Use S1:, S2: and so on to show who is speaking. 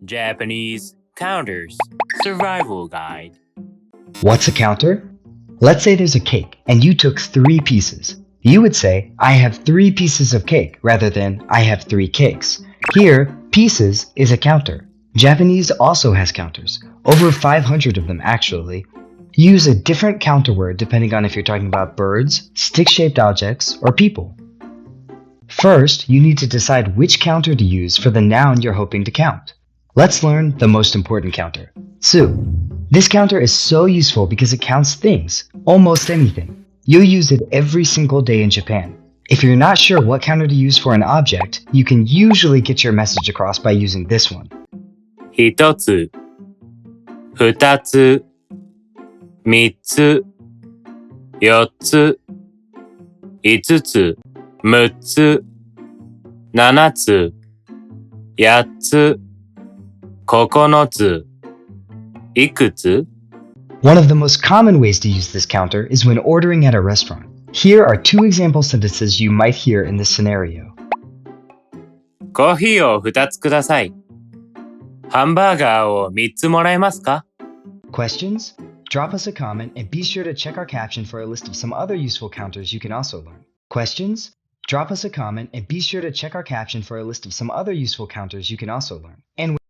S1: Japanese counters survival guide.
S2: What's a counter? Let's say there's a cake and you took 3 pieces. You would say, I have 3 pieces of cake rather than I have 3 cakes. Here, pieces is a counter. Japanese also has counters, over 500 of them actually. Use a different counter word depending on if you're talking about birds, stick-shaped objects, or people. First, you need to decide which counter to use for the noun you're hoping to count. Let's learn the most important counter, tsu. This counter is so useful because it counts things, almost anything. You'll use it every single day in Japan. If you're not sure what counter to use for an object, you can usually get your message across by using this one.
S1: 1つ、2つ、3つ、4つ、5つ、6つ、7つ、8つ、9つ、いくつ?
S2: One of the most common ways to use this counter is when ordering at a restaurant. Here are 2 example sentences you might hear in this scenario.
S1: コーヒーを2つください。ハンバーガーを3つもらえますか?
S2: Questions? Drop us a comment and be sure to check our caption for a list of some other useful counters you can also learn. Questions? Drop us a comment and be sure to check our caption for a list of some other useful counters you can also learn. And